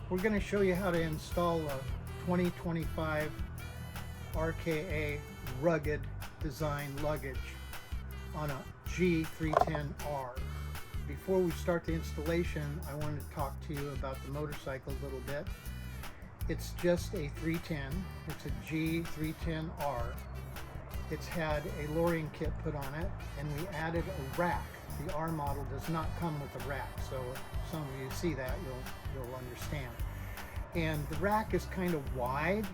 We're going to show you how to install a 2025 RKA rugged design luggage on a G310R. Before we start the installation, I wanted to talk to you about the motorcycle a little bit. It's just a 310. It's a G310R. It's had a lowering kit put on it, and we added a rack. The R model does not come with a rack, so if some of you see that, you'll understand. And the rack is kind of wide,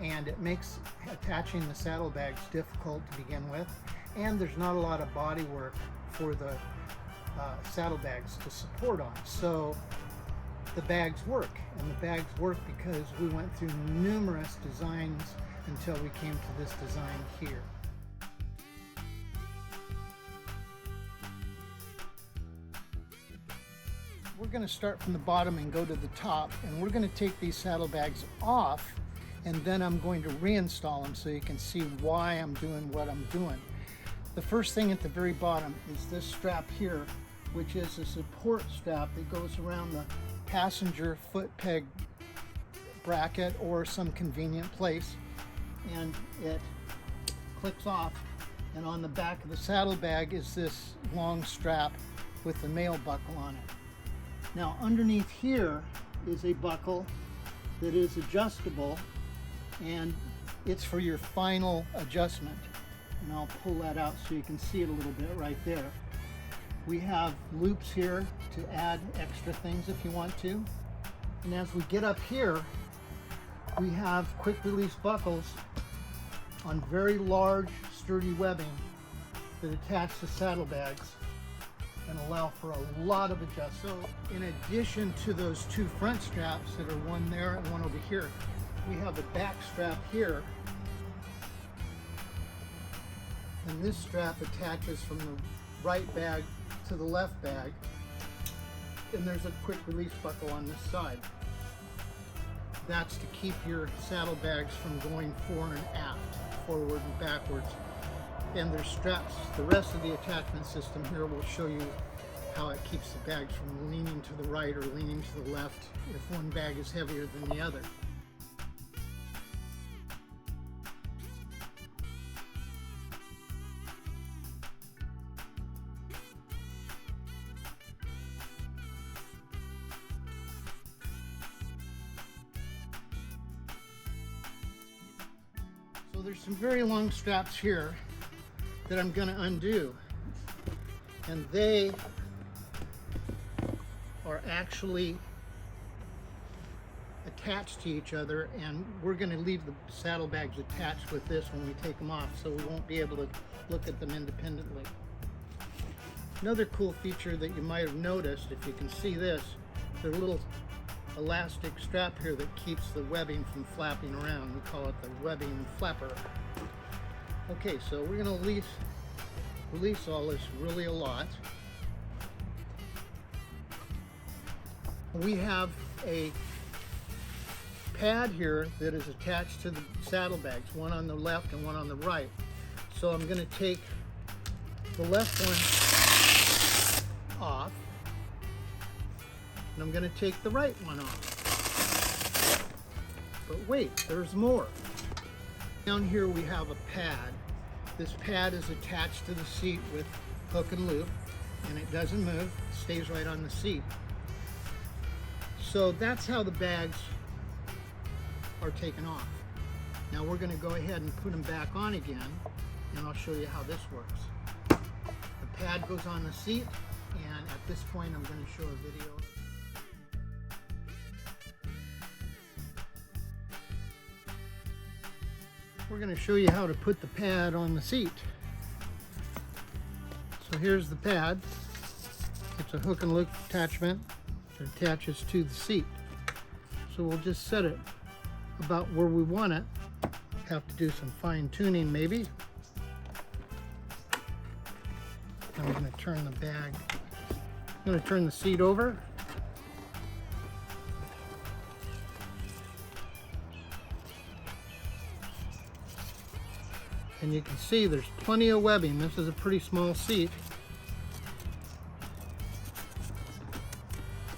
and it makes attaching the saddlebags difficult to begin with, and there's not a lot of body work for the saddlebags to support on. So the bags work, and the bags work because we went through numerous designs until we came to this design here. We're going to start from the bottom and go to the top, and we're going to take these saddlebags off, and then I'm going to reinstall them so you can see why I'm doing what I'm doing. The first thing at the very bottom is this strap here, which is a support strap that goes around the passenger foot peg bracket or some convenient place, and it clicks off, and on the back of the saddlebag is this long strap with the male buckle on it. Now underneath here is a buckle that is adjustable, and it's for your final adjustment. And I'll pull that out so you can see it a little bit right there. We have loops here to add extra things if you want to. And as we get up here, we have quick release buckles on very large sturdy webbing that attach the saddlebags and allow for a lot of adjustment. So in addition to those two front straps that are one there and one over here, we have a back strap here, and this strap attaches from the right bag to the left bag, and there's a quick release buckle on this side. That's to keep your saddlebags from going fore and aft, forward and backwards. And there's straps. The rest of the attachment system here will show you how it keeps the bags from leaning to the right or leaning to the left if one bag is heavier than the other. So there's some very long straps here that I'm going to undo, and they are actually attached to each other, and we're going to leave the saddlebags attached with this when we take them off, so we won't be able to look at them independently. Another cool feature that you might have noticed, if you can see this, there's a little elastic strap here that keeps the webbing from flapping around. We call it the webbing flapper. Okay, so we're going to release all this really a lot. We have a pad here that is attached to the saddlebags, one on the left and one on the right. So I'm going to take the left one off, and I'm going to take the right one off. But wait, there's more. Down here we have a pad. This pad is attached to the seat with hook and loop, and it doesn't move, it stays right on the seat. So that's how the bags are taken off. Now we're going to go ahead and put them back on again, and I'll show you how this works. The pad goes on the seat, and at this point I'm going to show a video. We're going to show you how to put the pad on the seat. So here's the pad. It's a hook and loop attachment that attaches to the seat. So we'll just set it about where we want it. Have to do some fine tuning maybe. I'm going to turn the bag. I'm going to turn the seat over. And you can see there's plenty of webbing. This is a pretty small seat.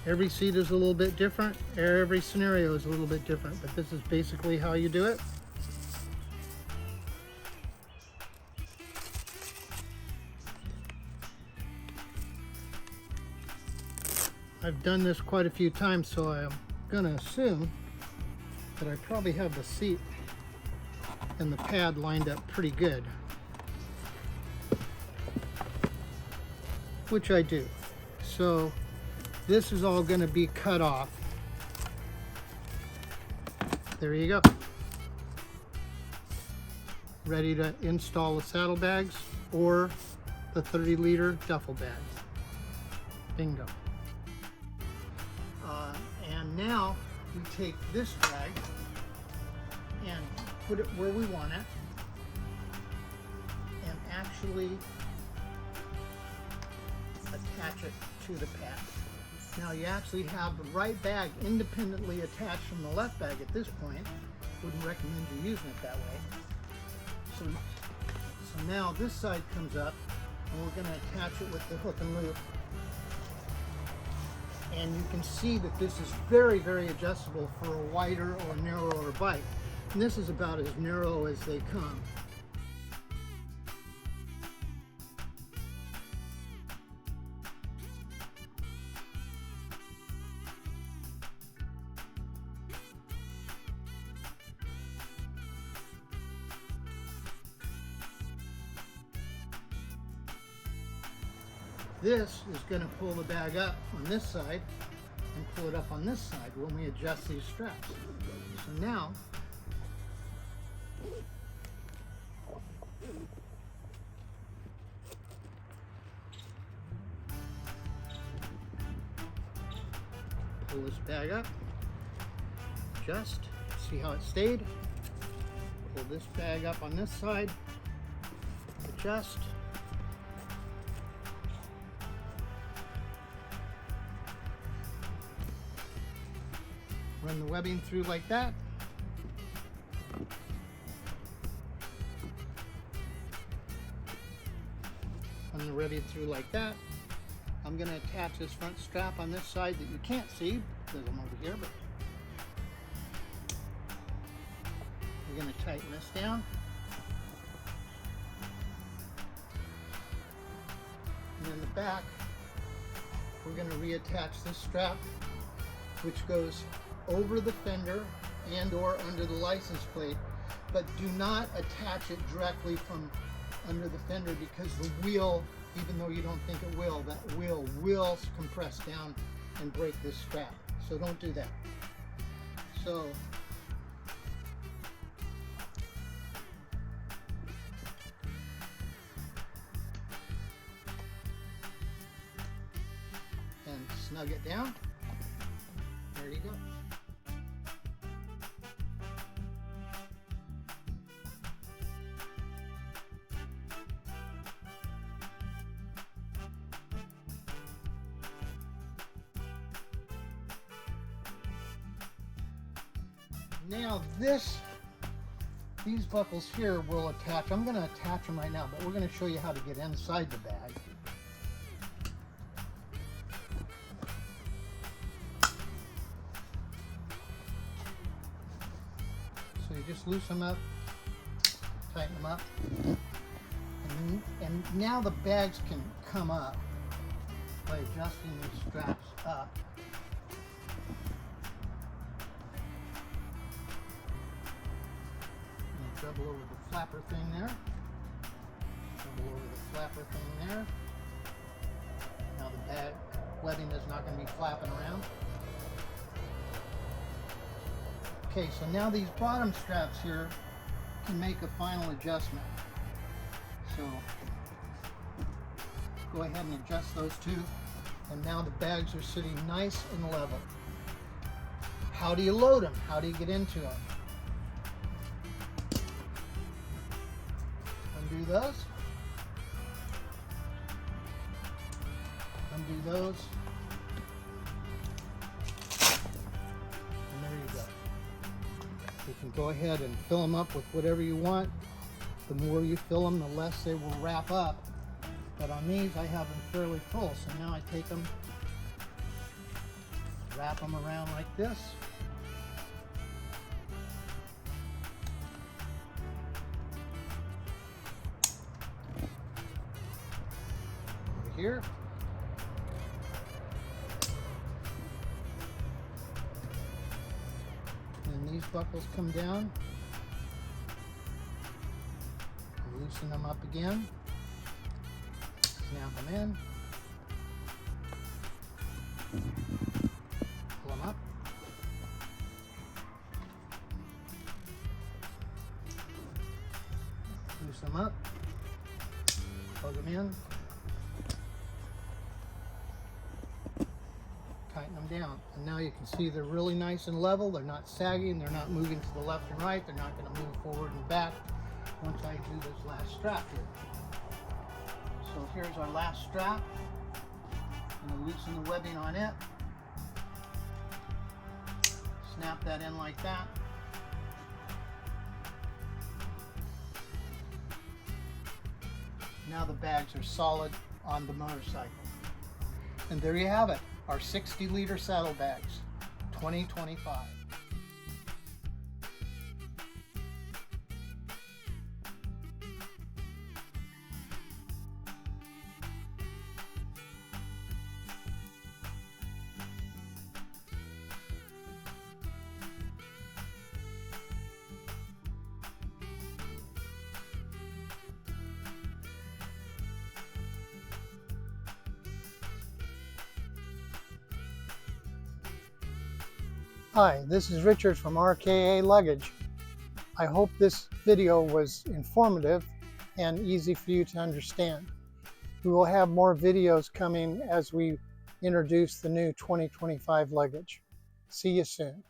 Every seat is a little bit different. Every scenario is a little bit different, but this is basically how you do it. I've done this quite a few times, so I'm gonna assume that I probably have the seat and the pad lined up pretty good, which I do. So this is all gonna be cut off. There you go. Ready to install the saddlebags or the 30-liter duffel bag. Bingo. And now we take this bag and put it where we want it and actually attach it to the pad. Now you actually have the right bag independently attached from the left bag at this point. Wouldn't recommend you using it that way. So now this side comes up and we're going to attach it with the hook and loop. And you can see that this is very, very adjustable for a wider or narrower bike. And this is about as narrow as they come. This is going to pull the bag up on this side and pull it up on this side when we adjust these straps. So now, pull this bag up, adjust, see how it stayed. Pull this bag up on this side, adjust. Run the webbing through like that. Run the webbing through like that. I'm going to attach this front strap on this side that you can't see because I'm over here, but we're going to tighten this down. And in the back, we're going to reattach this strap, which goes over the fender and or under the license plate, but do not attach it directly from under the fender because the wheel, even though you don't think it will, that wheel will compress down and break this strap. So don't do that. So and snug it down. There you go. Now these buckles here will attach. I'm going to attach them right now, but we're going to show you how to get inside the bag. So you just loosen them up, tighten them up, and now the bags can come up by adjusting these straps up. Double over the flapper thing there. Double over the flapper thing there. Now the bag webbing is not going to be flapping around. Okay, so now these bottom straps here can make a final adjustment. So go ahead and adjust those two, and now the bags are sitting nice and level. How do you load them? How do you get into them? Undo those. Undo those. And there you go. You can go ahead and fill them up with whatever you want. The more you fill them, the less they will wrap up. But on these, I have them fairly full. So now I take them wrap them around like this. Over here. And these buckles come down. Loosen them up again. Snap them in. Pull them up. Loosen them up. Plug them in. Tighten them down. And now you can see they're really nice and level. They're not sagging. They're not moving to the left and right. They're not going to move forward and back once I do this last strap here. So here's our last strap. I'm going to loosen the webbing on it. Snap that in like that. Now the bags are solid on the motorcycle. And there you have it, our 60-liter saddlebags, 2025. Hi, this is Richard from RKA Luggage. I hope this video was informative and easy for you to understand. We will have more videos coming as we introduce the new 2025 luggage. See you soon.